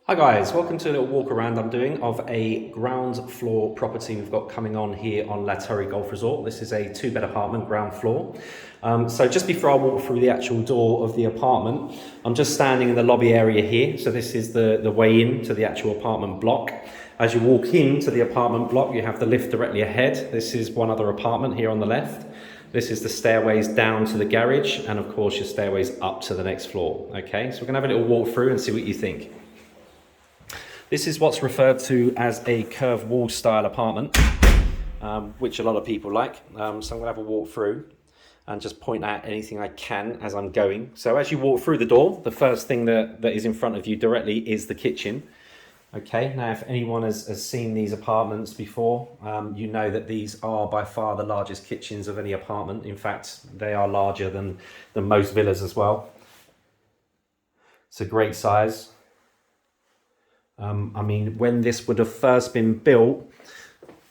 Hi guys, welcome to a little walk around I'm doing of a ground floor property we've got coming on here on Torre Golf Resort. This is a 2-bed apartment, ground floor. So just before I walk through the actual door of the apartment, I'm just standing in the lobby area here. So this is the way in to the actual apartment block. As you walk into the apartment block, you have the lift directly ahead. This is one other apartment here on the left. This is the stairways down to the garage, and of course your stairways up to the next floor. Okay, so we're gonna have a little walk through and see what you think. This is what's referred to as a curved wall style apartment, which a lot of people like. So I'm gonna have a walk through and just point out anything I can as I'm going. So as you walk through the door, the first thing that is in front of you directly is the kitchen. Okay, now if anyone has seen these apartments before, you know that these are by far the largest kitchens of any apartment. In fact, they are larger than most villas as well. It's a great size. I mean, when this would have first been built,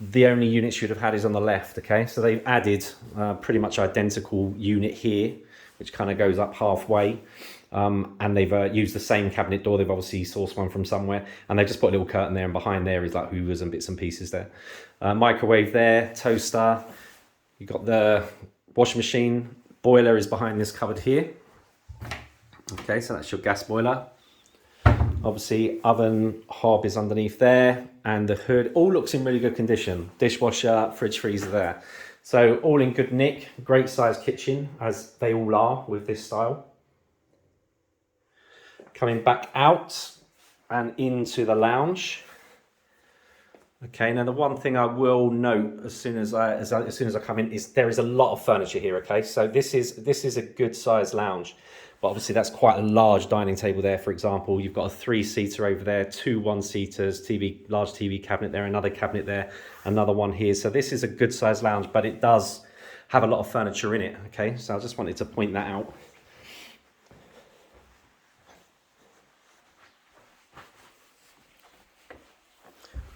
the only units you'd have had is on the left, okay? So they've added pretty much identical unit here, which kind of goes up halfway. And they've used the same cabinet door. They've obviously sourced one from somewhere, and they've just put a little curtain there, and behind there is like hoovers and bits and pieces there. Microwave there, toaster. You've got the washing machine. Boiler is behind this cupboard here. Okay, so that's your gas boiler. Obviously, oven hob is underneath there, and the hood all looks in really good condition. Dishwasher, fridge, freezer there. So all in good nick, great sized kitchen, as they all are with this style. Coming back out and into the lounge. Okay, now the one thing I will note as soon as I come in is there is a lot of furniture here. Okay, so this is a good sized lounge. But obviously that's quite a large dining table there, for example. You've got a 3-seater over there, 2 1-seaters, large TV cabinet there, another cabinet there, another one here. So this is a good sized lounge, but it does have a lot of furniture in it, okay? So I just wanted to point that out.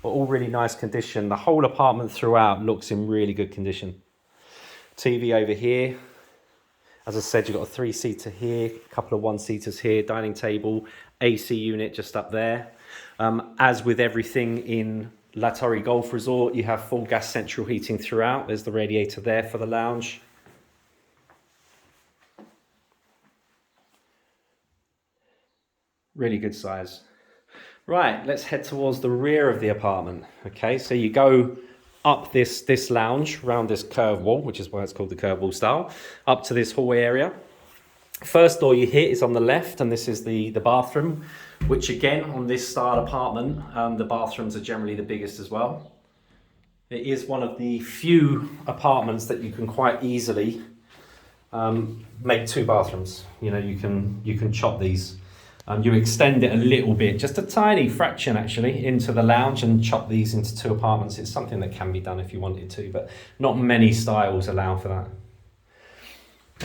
But all really nice condition. The whole apartment throughout looks in really good condition. TV over here. As I said, you've got a 3-seater here, a couple of 1-seaters here, dining table, AC unit just up there. As with everything in Torre Golf Resort, you have full gas central heating throughout. There's the radiator there for the lounge. Really good size. Right, let's head towards the rear of the apartment. Okay, so you go up this lounge, around this curved wall, which is why it's called the curved wall style, up to this hallway area. First door you hit is on the left, and this is the bathroom, which again, on this style apartment, the bathrooms are generally the biggest as well. It is one of the few apartments that you can quite easily make 2 bathrooms. You know, you can chop these. You extend it a little bit, just a tiny fraction actually, into the lounge and chop these into 2 apartments. It's something that can be done if you wanted to, but not many styles allow for that.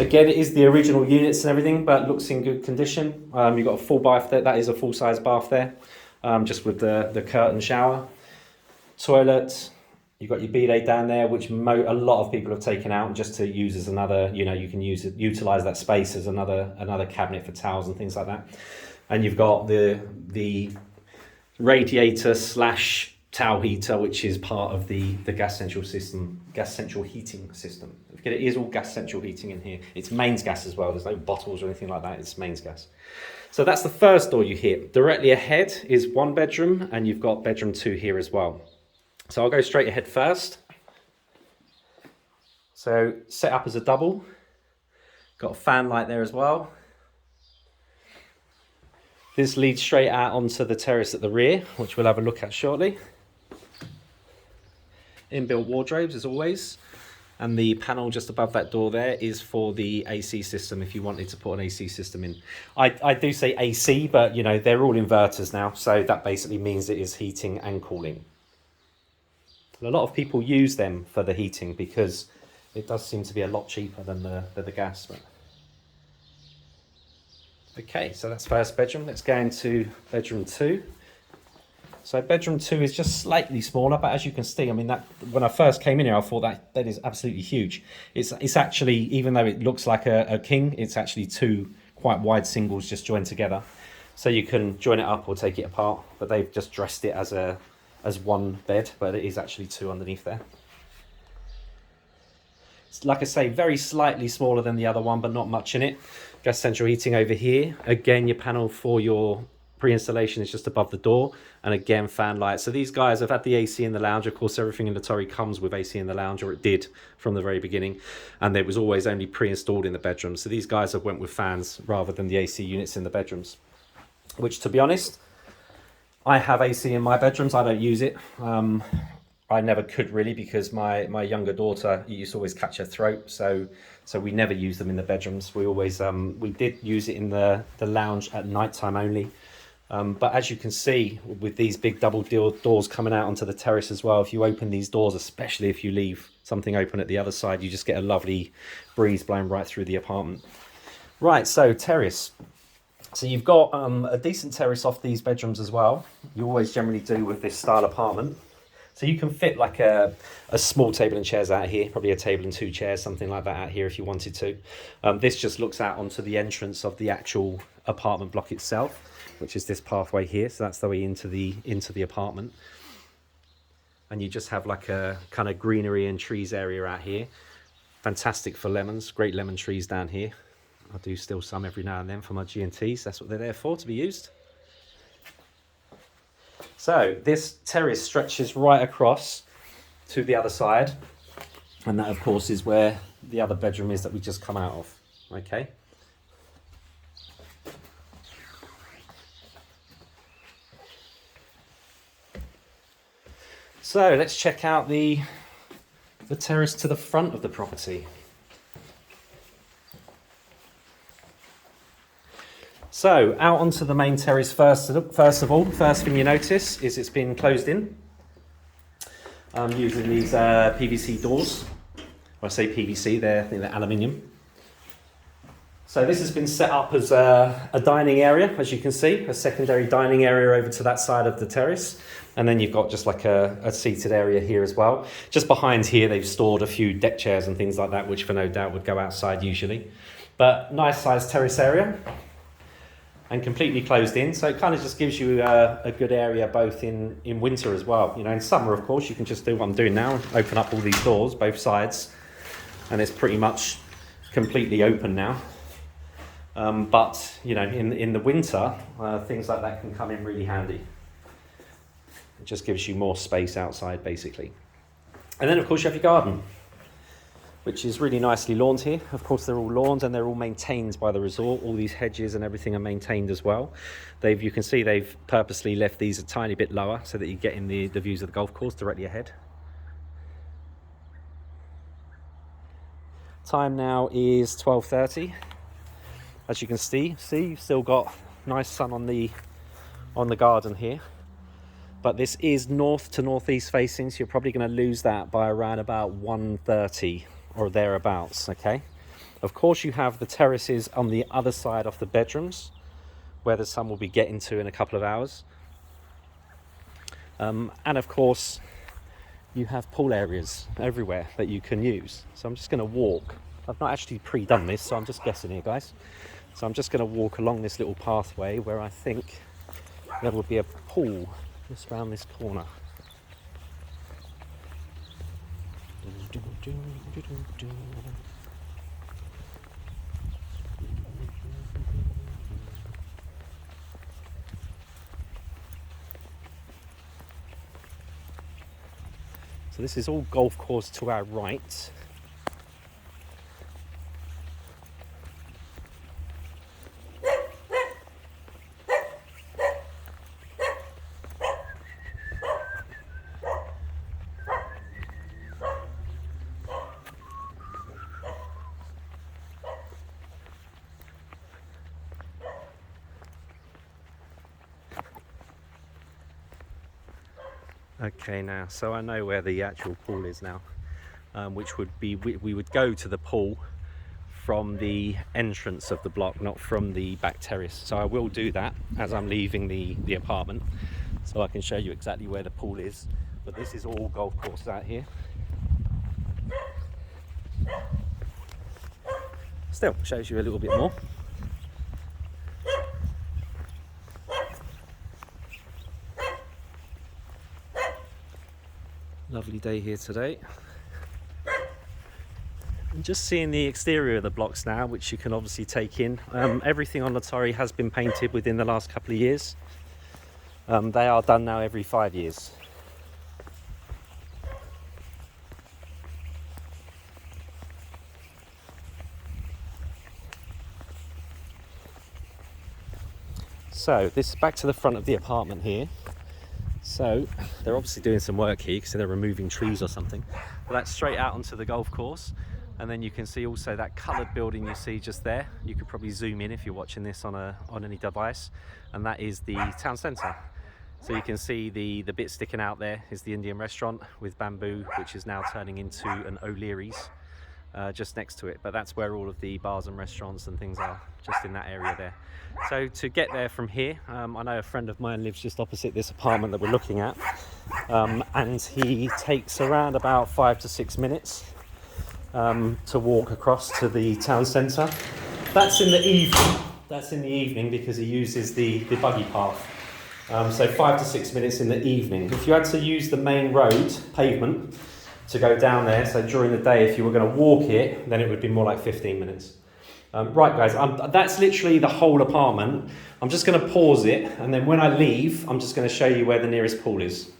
Again, it is the original units and everything, but looks in good condition. You've got a full bath there. That is a full-size bath there, just with the curtain shower. Toilet. You've got your bidet down there, which a lot of people have taken out just to use as another, you know, you can utilize that space as another cabinet for towels and things like that. And you've got the radiator / towel heater, which is part of the gas central heating system. It is all gas central heating in here. It's mains gas as well. There's no bottles or anything like that. It's mains gas. So that's the first door you hit. Directly ahead is 1 bedroom, and you've got bedroom 2 here as well. So I'll go straight ahead first. So set up as a double. Got a fan light there as well. This leads straight out onto the terrace at the rear, which we'll have a look at shortly. Inbuilt wardrobes as always. And the panel just above that door there is for the AC system, if you wanted to put an AC system in. I do say AC, but you know, they're all inverters now. So that basically means it is heating and cooling. A lot of people use them for the heating because it does seem to be a lot cheaper than the gas. But okay, so that's first bedroom. Let's go into bedroom 2. So bedroom 2 is just slightly smaller, but as you can see, I mean, that when I first came in here, I thought that is absolutely huge. It's actually, even though it looks like a king, it's actually 2 quite wide singles just joined together. So you can join it up or take it apart, but they've just dressed it as one bed, but it is actually two underneath there. Like I say, very slightly smaller than the other one, but not much in it. Gas central heating over here. Again, your panel for your pre-installation is just above the door, and again, fan lights. So these guys have had the AC in the lounge. Of course, everything in the Torre comes with AC in the lounge, or it did from the very beginning, and it was always only pre-installed in the bedroom. So these guys have went with fans rather than the AC units in the bedrooms, which, to be honest, I have AC in my bedrooms. I don't use it. I never could really, because my younger daughter used to always catch her throat, so we never use them in the bedrooms. We always we did use it in the lounge at night time only. But as you can see, with these big double doors coming out onto the terrace as well, if you open these doors, especially if you leave something open at the other side, you just get a lovely breeze blowing right through the apartment. Right, so terrace. So you've got a decent terrace off these bedrooms as well. You always generally do with this style apartment. So you can fit like a small table and chairs out here, probably a table and two chairs, something like that out here if you wanted to. This just looks out onto the entrance of the actual apartment block itself, which is this pathway here. So that's the way into the apartment. And you just have like a kind of greenery and trees area out here. Fantastic for lemons, great lemon trees down here. I do steal some every now and then for my G&Ts. That's what they're there for, to be used. So this terrace stretches right across to the other side, and that of course is where the other bedroom is that we just come out of. Okay. So let's check out the terrace to the front of the property. So out onto the main terrace first of all, first thing you notice is it's been closed in using these PVC doors. When I say PVC, they're aluminium. So this has been set up as a dining area, as you can see, a secondary dining area over to that side of the terrace. And then you've got just like a seated area here as well. Just behind here, they've stored a few deck chairs and things like that, which for no doubt would go outside usually. But nice sized terrace area. And completely closed in, so it kind of just gives you a good area both in winter as well. You know, in summer, of course, you can just do what I'm doing now, open up all these doors, both sides, and it's pretty much completely open now. But, you know, in the winter, things like that can come in really handy. It just gives you more space outside, basically. And then, of course, you have your garden, which is really nicely lawned here. Of course, they're all lawned and they're all maintained by the resort. All these hedges and everything are maintained as well. You can see they've purposely left these a tiny bit lower so that you get in the views of the golf course directly ahead. Time now is 12:30. As you can see, you've still got nice sun on the garden here. But this is north to northeast facing, so you're probably going to lose that by around about 1:30 or thereabouts. Okay, of course you have the terraces on the other side of the bedrooms where the sun will be getting to in a couple of hours, and of course you have pool areas everywhere that you can use. So I'm just going to walk. I've not actually pre-done this, so I'm just guessing here, guys. So I'm just going to walk along this little pathway where I think there will be a pool just around this corner. So this is all golf course to our right. Okay, now, so I know where the actual pool is now, which would be, we would go to the pool from the entrance of the block, not from the back terrace. So I will do that as I'm leaving the apartment, so I can show you exactly where the pool is. But this is all golf course out here. Still shows you a little bit more. Lovely day here today. I'm just seeing the exterior of the blocks now, which you can obviously take in. Everything on the Torre has been painted within the last couple of years. They are done now every 5 years. So this is back to the front of the apartment here. So they're obviously doing some work here because they're removing trees or something. But that's straight out onto the golf course. And then you can see also that coloured building you see just there. You could probably zoom in if you're watching this on any device. And that is the town centre. So you can see the bit sticking out there is the Indian restaurant with bamboo, which is now turning into an O'Leary's just next to it. But that's where all of the bars and restaurants and things are, just in that area there. So to get there from here, I know a friend of mine lives just opposite this apartment that we're looking at, and he takes around about 5 to 6 minutes to walk across to the town centre. That's in the evening. That's in the evening because he uses the buggy path. So 5 to 6 minutes in the evening. If you had to use the main road, pavement, to go down there, so during the day, if you were going to walk it, then it would be more like 15 minutes. Right guys, that's literally the whole apartment. I'm just going to pause it, and then when I leave, I'm just going to show you where the nearest pool is.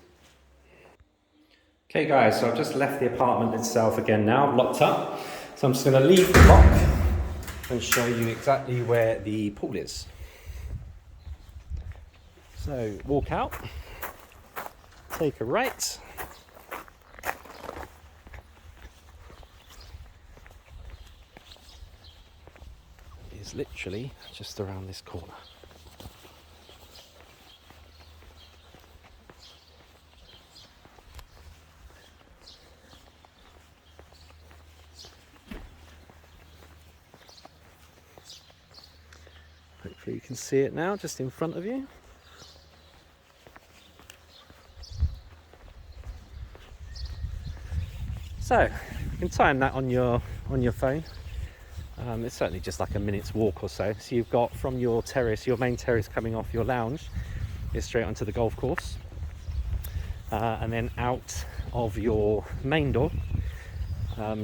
Okay guys, so I've just left the apartment itself again now, locked up. So I'm just going to leave the lock and show you exactly where the pool is. So walk out, take a right. It's literally just around this corner. Hopefully you can see it now, just in front of you. So you can time that on your phone. It's certainly just like a minute's walk or so. So you've got from your terrace, your main terrace coming off your lounge, is straight onto the golf course, and then out of your main door,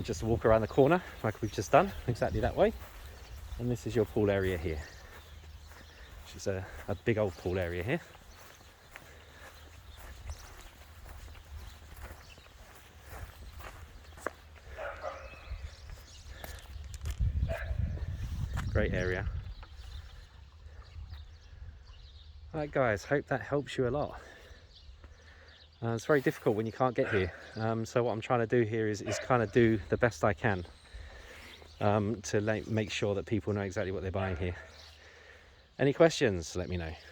just walk around the corner like we've just done, exactly that way. And this is your pool area here, which is a big old pool area here. Great area. Right guys, hope that helps you a lot. It's very difficult when you can't get here. So what I'm trying to do here is kind of do the best I can to make sure that people know exactly what they're buying here. Any questions, let me know.